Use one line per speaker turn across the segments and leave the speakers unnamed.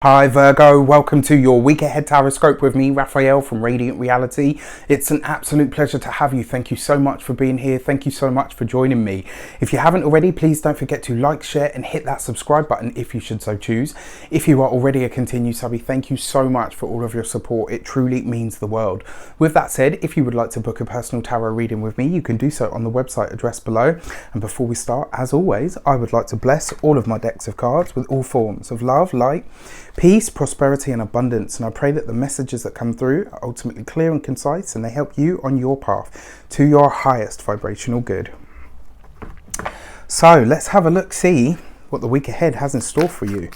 Hi Virgo, welcome to your week ahead horoscope with me, Raphael from Reydiant Reality. It's an absolute pleasure to have you. Thank you so much for being here. Thank you so much for joining me. If you haven't already, please don't forget to like, share and hit that subscribe button if you should so choose. If you are already a continued subby, thank you so much for all of your support. It truly means the world. With that said, if you would like to book a personal tarot reading with me, you can do so on the website addressed below. And before we start, as always, I would like to bless all of my decks of cards with all forms of love, light, peace, prosperity and abundance, and I pray that the messages that come through are ultimately clear and concise and they help you on your path to your highest vibrational good. So let's have a look, see what the week ahead has in store for you.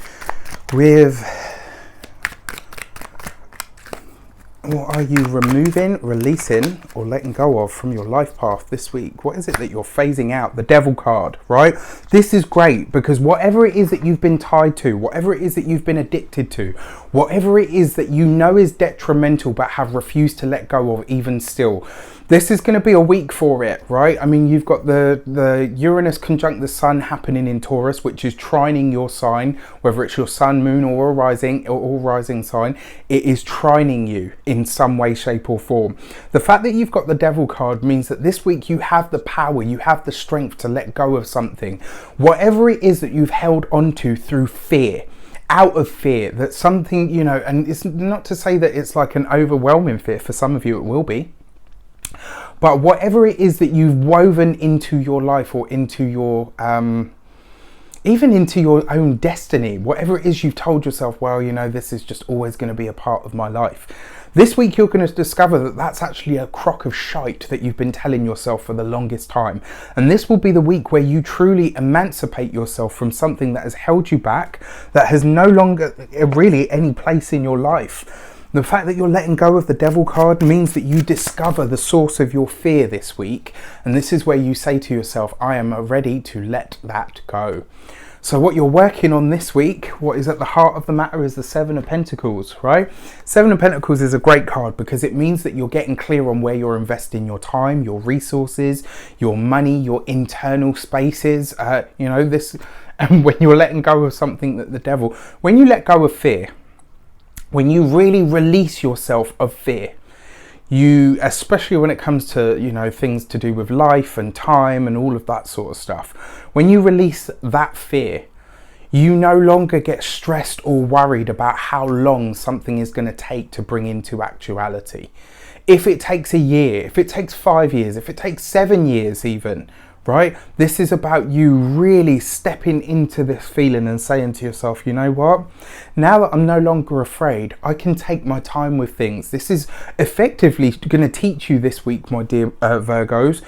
What are you removing, releasing, or letting go of from your life path this week? What is it that you're phasing out? The Devil card, right? This is great because whatever it is that you've been tied to, whatever it is that you've been addicted to, whatever it is that you know is detrimental but have refused to let go of even still, this is going to be a week for it, right? I mean, you've got the Uranus conjunct the Sun happening in Taurus, which is trining your sign, whether it's your Sun, Moon, or a rising sign. It is trining you in some way, shape, or form. The fact that you've got the Devil card means that this week you have the power, you have the strength to let go of something, whatever it is that you've held onto through fear. Out of fear that something, you know, and it's not to say that it's like an overwhelming fear. For some of you, it will be. But whatever it is that you've woven into your life or into your, even into your own destiny, whatever it is you've told yourself, well, you know, this is just always going to be a part of my life. This week, you're going to discover that that's actually a crock of shite that you've been telling yourself for the longest time. And this will be the week where you truly emancipate yourself from something that has held you back, that has no longer really any place in your life. The fact that you're letting go of the Devil card means that you discover the source of your fear this week. And this is where you say to yourself, I am ready to let that go. So what you're working on this week, what is at the heart of the matter is the Seven of Pentacles, right? Seven of Pentacles is a great card because it means that you're getting clear on where you're investing your time, your resources, your money, your internal spaces, you know, this, and when you're letting go of something that the Devil, when you let go of fear, when you really release yourself of fear, you, especially when it comes to, you know, things to do with life and time and all of that sort of stuff, when you release that fear, you no longer get stressed or worried about how long something is going to take to bring into actuality. If it takes a year, if it takes 5 years, if it takes 7 years even, right? This is about you really stepping into this feeling and saying to yourself, you know what? Now that I'm no longer afraid, I can take my time with things. This is effectively going to teach you this week, my dear Virgos,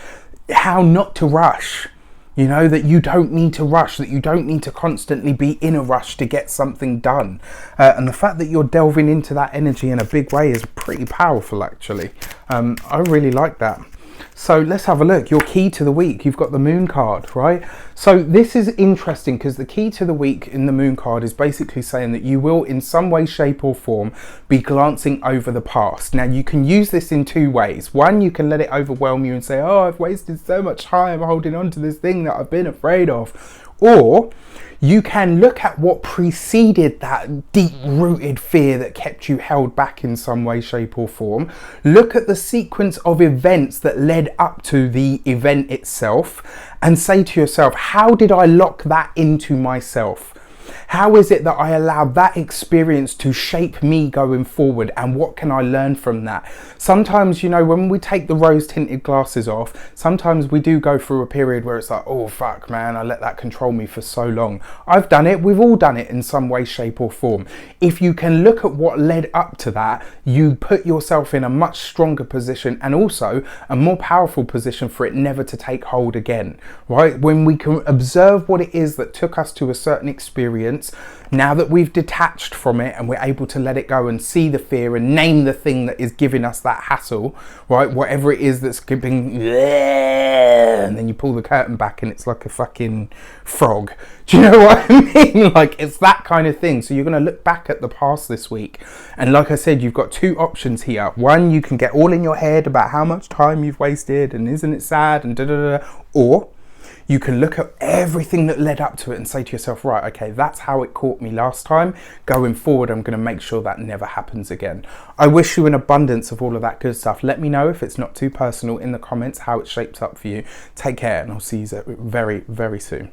how not to rush. You know, that you don't need to rush, that you don't need to constantly be in a rush to get something done. And the fact that you're delving into that energy in a big way is pretty powerful, actually. I really like that. So let's have a look. Your key to the week, you've got the Moon card, right? So this is interesting because the key to the week in the Moon card is basically saying that you will in some way, shape or form be glancing over the past. Now you can use this in two ways. One, you can let it overwhelm you and say, oh, I've wasted so much time holding on to this thing that I've been afraid of. Or you can look at what preceded that deep-rooted fear that kept you held back in some way, shape or form. Look at the sequence of events that led up to the event itself and say to yourself, how did I lock that into myself? How is it that I allowed that experience to shape me going forward, and what can I learn from that? Sometimes, you know, when we take the rose tinted glasses off, sometimes we do go through a period where it's like, oh fuck man, I let that control me for so long. I've done it, we've all done it in some way, shape or form. If you can look at what led up to that, you put yourself in a much stronger position and also a more powerful position for it never to take hold again, right? When we can observe what it is that took us to a certain experience, now that we've detached from it and we're able to let it go and see the fear and name the thing that is giving us that hassle, right? Whatever it is that's giving, and then you pull the curtain back and it's like a fucking frog. Do you know what I mean? Like, it's that kind of thing. So you're going to look back at the past this week. And like I said, you've got two options here. One, you can get all in your head about how much time you've wasted and isn't it sad and da da da. Or You can look at everything that led up to it and say to yourself, right, okay, that's how it caught me last time. Going forward, I'm going to make sure that never happens again. I wish you an abundance of all of that good stuff. Let me know if it's not too personal in the comments how it shapes up for you. Take care, and I'll see you very, very soon.